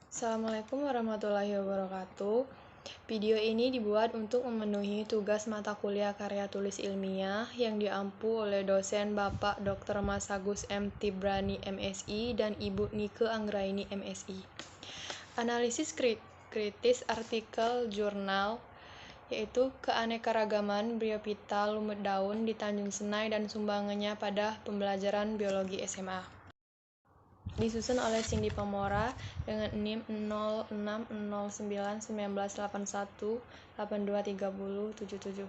Assalamualaikum warahmatullahi wabarakatuh. Video ini dibuat untuk memenuhi tugas mata kuliah karya tulis ilmiah yang diampu oleh dosen Bapak Dr. Mas Agus M. Tibrani MSI dan Ibu Nike Anggraini MSI. Analisis kritis artikel jurnal yaitu keanekaragaman Bryophyta lumut daun di Tanjung Senai dan sumbangannya pada pembelajaran biologi SMA. Disusun oleh Cindy Pamora dengan NIM 06091981823077.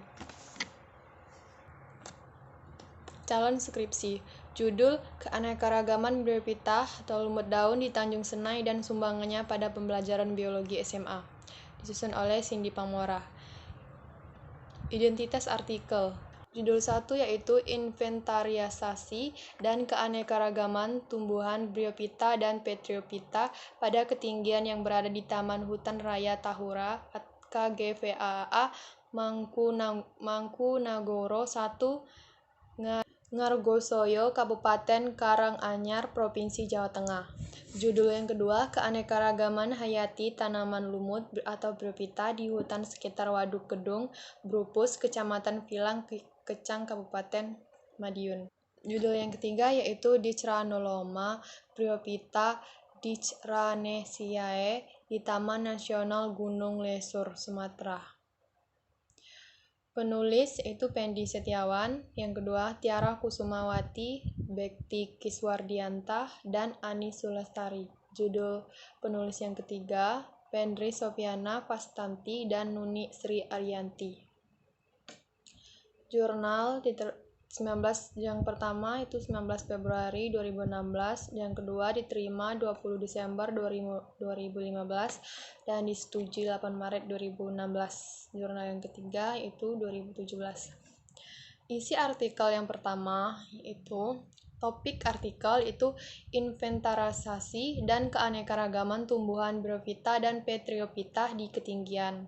Calon skripsi. Judul Keanekaragaman Bryophyta atau lumut daun di Tanjung Senai dan sumbangannya pada pembelajaran biologi SMA. Disusun oleh Cindy Pamora. Identitas artikel. Judul 1 yaitu inventarisasi dan keanekaragaman tumbuhan Bryophyta dan Petrophyta pada ketinggian yang berada di Taman Hutan Raya Tahura KGVAA Mangkunagoro 1 Ngargosoyo Kabupaten Karanganyar Provinsi Jawa Tengah. Judul yang kedua, keanekaragaman hayati tanaman lumut atau Bryophyta di hutan sekitar Waduk Kedung, Brupus, Kecamatan Vilang, Kecang, Kabupaten Madiun. Judul yang ketiga yaitu Dicranoloma Bryophyta Dicranesiae di Taman Nasional Gunung Lesur, Sumatera. Penulis yaitu Pendi Setiawan, yang kedua Tiara Kusumawati, Bekti Kiswardianta, dan Ani Sulastari. Judul penulis yang ketiga Pendri Sofiana Pastanti dan Nuni Sri Ariyanti. Jurnal 19 yang pertama itu 19 Februari 2016, yang kedua diterima 20 Desember 2015 dan disetujui 8 Maret 2016. Jurnal yang ketiga itu 2017. Isi artikel yang pertama yaitu topik artikel itu inventarisasi dan keanekaragaman tumbuhan Bryophyta dan Petrophyta di ketinggian.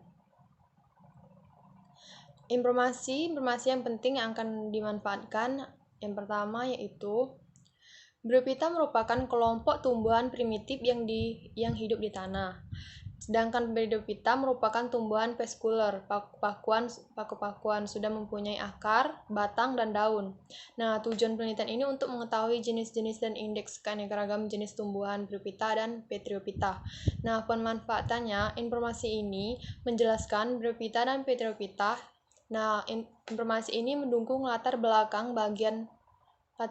Informasi yang penting yang akan dimanfaatkan yang pertama yaitu Bryophyta merupakan kelompok tumbuhan primitif yang hidup di tanah. Sedangkan Petrophyta merupakan tumbuhan vaskuler, paku-pakuan sudah mempunyai akar, batang, dan daun. Nah, tujuan penelitian ini untuk mengetahui jenis-jenis dan indeks keanekaragaman jenis tumbuhan Bryophyta dan Petrophyta. Nah, pemanfaatannya, informasi ini menjelaskan Bryophyta dan Petrophyta. Nah, informasi ini mendukung latar belakang bab 1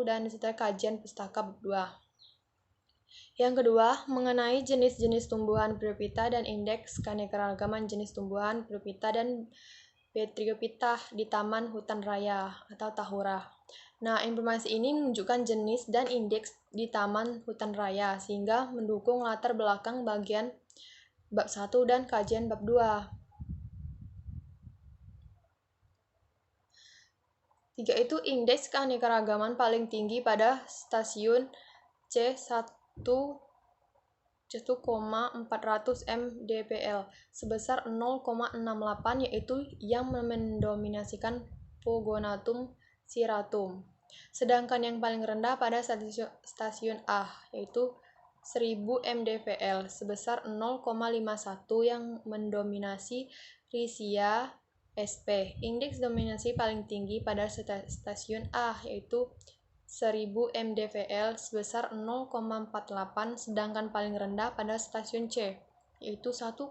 dan disertai kajian pustaka bab 2. Yang kedua, mengenai jenis-jenis tumbuhan Bryophyta dan indeks keanekaragaman jenis tumbuhan Bryophyta dan Petrophyta di Taman Hutan Raya atau Tahura. Nah, informasi ini menunjukkan jenis dan indeks di Taman Hutan Raya sehingga mendukung latar belakang bagian bab 1 dan kajian bab 2. 3 itu indeks keanekaragaman paling tinggi pada stasiun C1 1,400 mdpl sebesar 0,68 yaitu yang mendominasikan Pogonatum ciratum. Sedangkan yang paling rendah pada stasiun A yaitu 1000 mdpl sebesar 0,51 yang mendominasi Riccia sp. Indeks dominasi paling tinggi pada stasiun A yaitu 1000 mdpl sebesar 0,48, sedangkan paling rendah pada stasiun C yaitu 1,400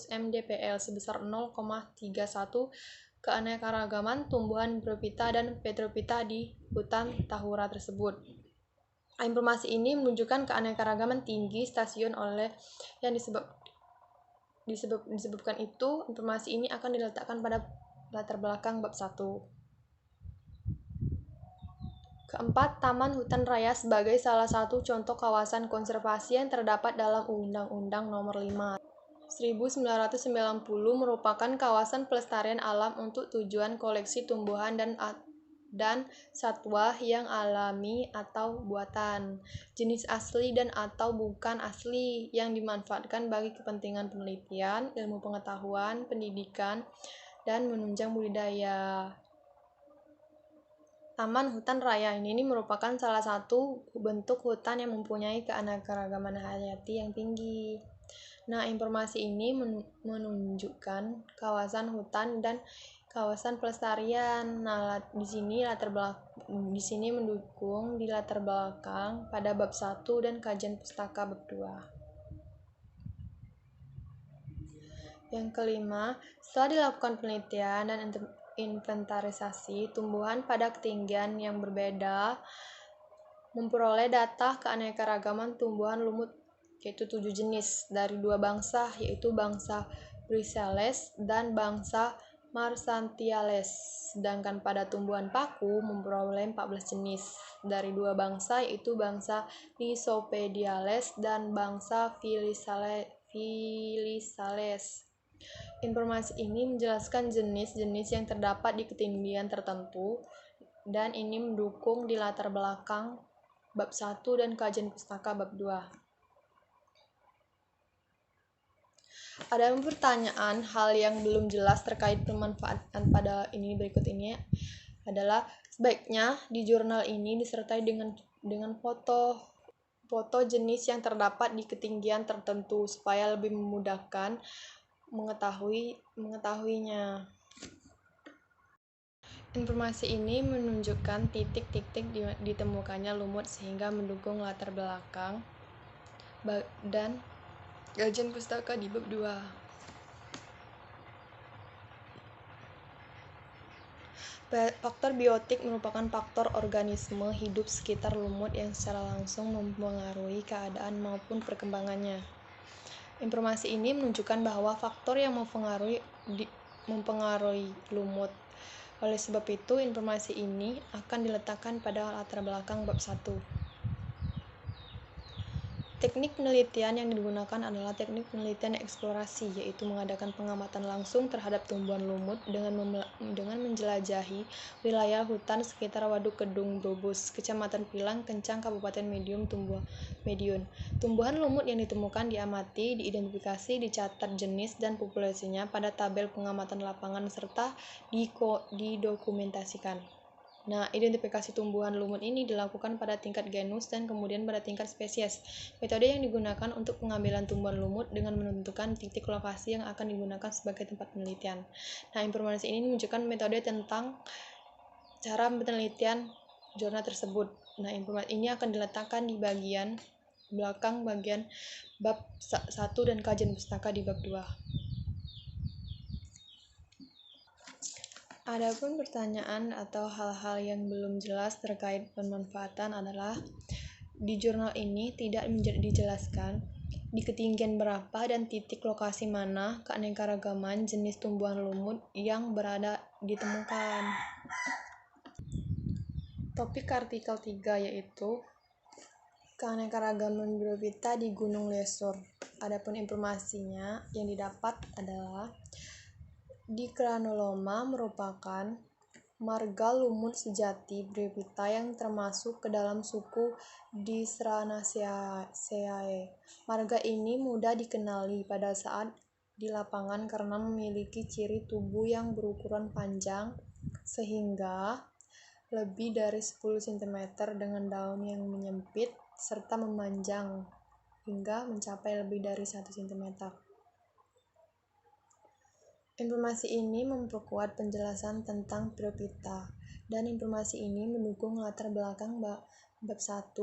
mdpl sebesar 0,31. Keanekaragaman tumbuhan Bryophyta dan Petrophyta di hutan Tahura tersebut. Informasi ini menunjukkan keanekaragaman tinggi stasiun oleh yang disebabkan itu, informasi ini akan diletakkan pada latar belakang bab 1. Keempat, Taman Hutan Raya sebagai salah satu contoh kawasan konservasi yang terdapat dalam Undang-Undang Nomor 5 1990 merupakan kawasan pelestarian alam untuk tujuan koleksi tumbuhan dan satwa yang alami atau buatan, jenis asli dan atau bukan asli yang dimanfaatkan bagi kepentingan penelitian, ilmu pengetahuan, pendidikan, dan menunjang budidaya. Taman Hutan Raya ini merupakan salah satu bentuk hutan yang mempunyai keanekaragaman hayati yang tinggi. Nah, informasi ini menunjukkan kawasan hutan dan kawasan pelestarian. Nah, di sini mendukung di latar belakang pada bab 1 dan kajian pustaka bab 2. Yang kelima, setelah dilakukan penelitian dan inventarisasi tumbuhan pada ketinggian yang berbeda, memperoleh data keanekaragaman tumbuhan lumut yaitu 7 jenis dari 2 bangsa, yaitu bangsa Brisales dan bangsa Marsantiales. Sedangkan pada tumbuhan paku memperoleh 14 jenis dari 2 bangsa, yaitu bangsa Lysopediales dan bangsa Filisales. Informasi ini menjelaskan jenis-jenis yang terdapat di ketinggian tertentu, dan ini mendukung di latar belakang bab 1 dan kajian pustaka bab 2. Ada pertanyaan hal yang belum jelas terkait pemanfaatan pada berikut ini adalah sebaiknya di jurnal ini disertai dengan foto jenis yang terdapat di ketinggian tertentu supaya lebih memudahkan mengetahuinya. Informasi ini menunjukkan titik-titik ditemukannya lumut sehingga mendukung latar belakang dan kajian pustaka di bab 2. Faktor biotik merupakan faktor organisme hidup sekitar lumut yang secara langsung mempengaruhi keadaan maupun perkembangannya. Informasi ini menunjukkan bahwa faktor yang mempengaruhi lumut. Oleh sebab itu, informasi ini akan diletakkan pada latar belakang bab 1. Teknik penelitian yang digunakan adalah teknik penelitian eksplorasi, yaitu mengadakan pengamatan langsung terhadap tumbuhan lumut dengan menjelajahi wilayah hutan sekitar Waduk Kedung Brobus, Kecamatan Pilang, Kencang, Kabupaten Madiun. Tumbuhan lumut yang ditemukan diamati, diidentifikasi, dicatat jenis dan populasinya pada tabel pengamatan lapangan serta didokumentasikan. Nah, identifikasi tumbuhan lumut ini dilakukan pada tingkat genus dan kemudian pada tingkat spesies. Metode yang digunakan untuk pengambilan tumbuhan lumut dengan menentukan titik lokasi yang akan digunakan sebagai tempat penelitian. Nah, informasi ini menunjukkan metode tentang cara penelitian jurnal tersebut. Nah, informasi ini akan diletakkan di bagian belakang bagian bab 1 dan kajian pustaka di bab 2. Adapun pertanyaan atau hal-hal yang belum jelas terkait pemanfaatan adalah di jurnal ini tidak dijelaskan di ketinggian berapa dan titik lokasi mana keanekaragaman jenis tumbuhan lumut yang berada ditemukan. Topik artikel 3 yaitu keanekaragaman Bryophyta di Gunung Lesor. Adapun informasinya yang didapat adalah di Granoloma merupakan marga lumut sejati Bryophyta yang termasuk ke dalam suku Dysranaceae. Marga ini mudah dikenali pada saat di lapangan karena memiliki ciri tubuh yang berukuran panjang sehingga lebih dari 10 cm dengan daun yang menyempit serta memanjang hingga mencapai lebih dari 1 cm. Informasi ini memperkuat penjelasan tentang Bryophyta, dan informasi ini mendukung latar belakang bab 1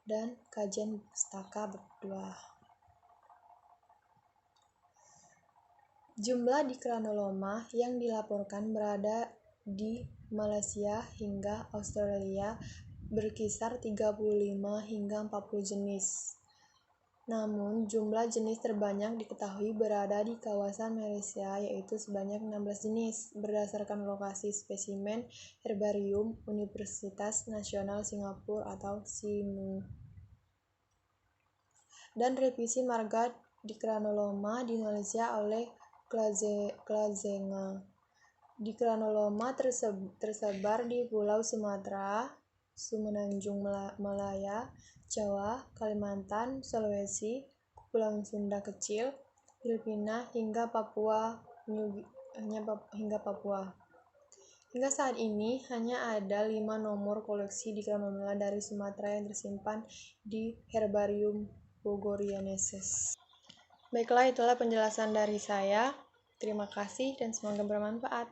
dan kajian pustaka bab 2. Jumlah Dicranoloma yang dilaporkan berada di Malaysia hingga Australia berkisar 35 hingga 40 jenis. Namun, jumlah jenis terbanyak diketahui berada di kawasan Malaysia, yaitu sebanyak 16 jenis, berdasarkan lokasi spesimen Herbarium Universitas Nasional Singapura atau SINU. Dan revisi marga Dicranoloma di Malaysia oleh Glazenga. Dicranoloma tersebar di Pulau Sumatera, Semenanjung Malaya, Jawa, Kalimantan, Sulawesi, Kepulauan Sunda Kecil, Filipina hingga Papua. Hingga saat ini hanya ada 5 nomor koleksi di Gramamela dari Sumatera yang tersimpan di Herbarium Bogoriensis. Baiklah, itulah penjelasan dari saya. Terima kasih dan semoga bermanfaat.